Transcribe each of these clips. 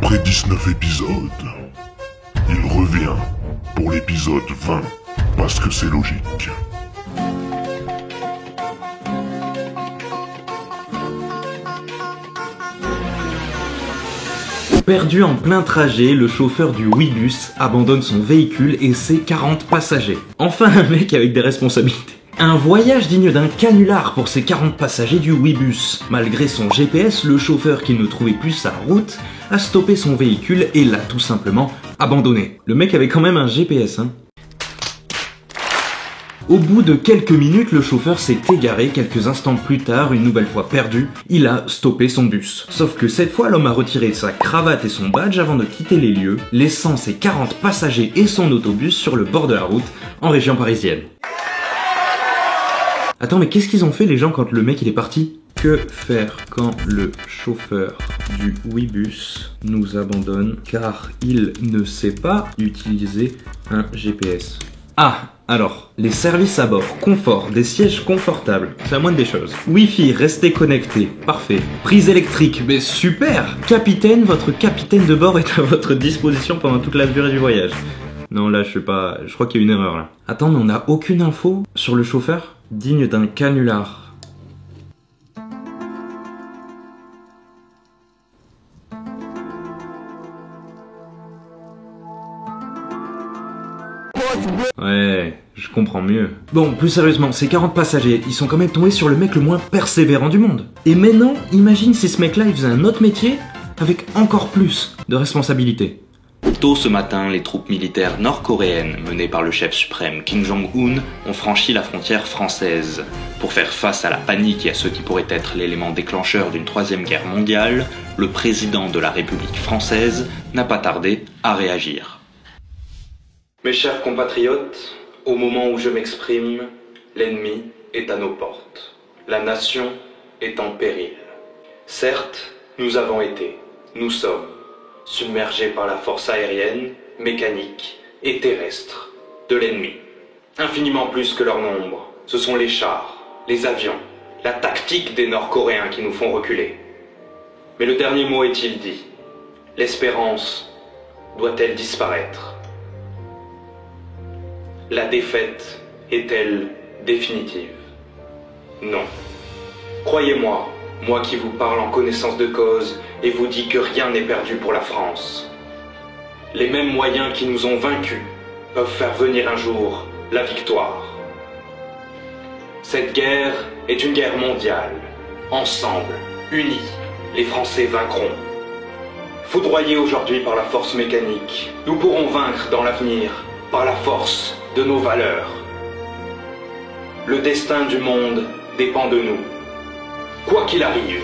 Après 19 épisodes, il revient pour l'épisode 20, parce que c'est logique. Perdu en plein trajet, le chauffeur du Ouibus abandonne son véhicule et ses 40 passagers. Enfin un mec avec des responsabilités. Un voyage digne d'un canular pour ces 40 passagers du Ouibus. Malgré son GPS, le chauffeur qui ne trouvait plus sa route a stoppé son véhicule et l'a tout simplement abandonné. Le mec avait quand même un GPS, hein. Au bout de quelques minutes, le chauffeur s'est égaré. Quelques instants plus tard, une nouvelle fois perdu, il a stoppé son bus. Sauf que cette fois, l'homme a retiré sa cravate et son badge avant de quitter les lieux, laissant ses 40 passagers et son autobus sur le bord de la route, en région parisienne. Attends, mais qu'est-ce qu'ils ont fait les gens quand le mec il est parti? Que faire quand le chauffeur du Ouibus nous abandonne car il ne sait pas utiliser un GPS? Ah, alors, les services à bord, confort, des sièges confortables, c'est la moindre des choses. Wi-Fi, restez connecté, parfait. Prise électrique, mais super! Capitaine, votre capitaine de bord est à votre disposition pendant toute la durée du voyage. Non, là, je crois qu'il y a une erreur, là. Attends, mais on n'a aucune info sur le chauffeur? Digne d'un canular. Ouais, je comprends mieux. Bon, plus sérieusement, ces 40 passagers, ils sont quand même tombés sur le mec le moins persévérant du monde. Et maintenant, imagine si ce mec-là, il faisait un autre métier avec encore plus de responsabilités. Tôt ce matin, les troupes militaires nord-coréennes, menées par le chef suprême Kim Jong-un, ont franchi la frontière française. Pour faire face à la panique et à ce qui pourrait être l'élément déclencheur d'une troisième guerre mondiale, le président de la République française n'a pas tardé à réagir. Mes chers compatriotes, au moment où je m'exprime, l'ennemi est à nos portes. La nation est en péril. Certes, nous avons été, nous sommes, submergés par la force aérienne, mécanique et terrestre de l'ennemi. Infiniment plus que leur nombre, ce sont les chars, les avions, la tactique des Nord-Coréens qui nous font reculer. Mais le dernier mot est-il dit? L'espérance doit-elle disparaître? La défaite est-elle définitive? Non. Croyez-moi, moi qui vous parle en connaissance de cause et vous dis que rien n'est perdu pour la France. Les mêmes moyens qui nous ont vaincus peuvent faire venir un jour la victoire. Cette guerre est une guerre mondiale. Ensemble, unis, les Français vaincront. Foudroyés aujourd'hui par la force mécanique, nous pourrons vaincre dans l'avenir par la force de nos valeurs. Le destin du monde dépend de nous. Quoi qu'il arrive,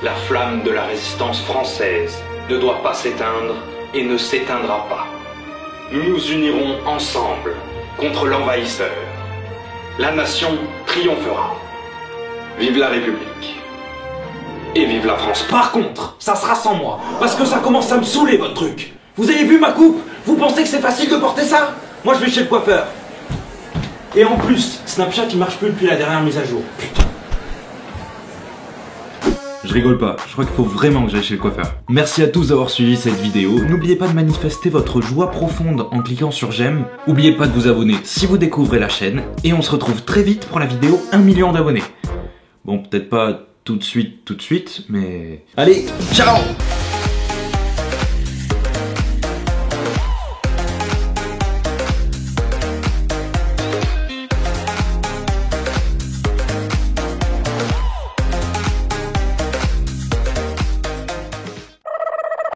la flamme de la résistance française ne doit pas s'éteindre et ne s'éteindra pas. Nous nous unirons ensemble contre l'envahisseur. La nation triomphera. Vive la République. Et vive la France. Par contre, ça sera sans moi, parce que ça commence à me saouler votre truc. Vous avez vu ma coupe? Vous pensez que c'est facile de porter ça? Moi je vais chez le coiffeur. Et en plus, Snapchat il marche plus depuis la dernière mise à jour. Putain. Je rigole pas, je crois qu'il faut vraiment que j'aille chez le coiffeur. Merci à tous d'avoir suivi cette vidéo. N'oubliez pas de manifester votre joie profonde en cliquant sur j'aime. N'oubliez pas de vous abonner si vous découvrez la chaîne. Et on se retrouve très vite pour la vidéo 1 million d'abonnés. Bon, peut-être pas tout de suite, mais... Allez, ciao!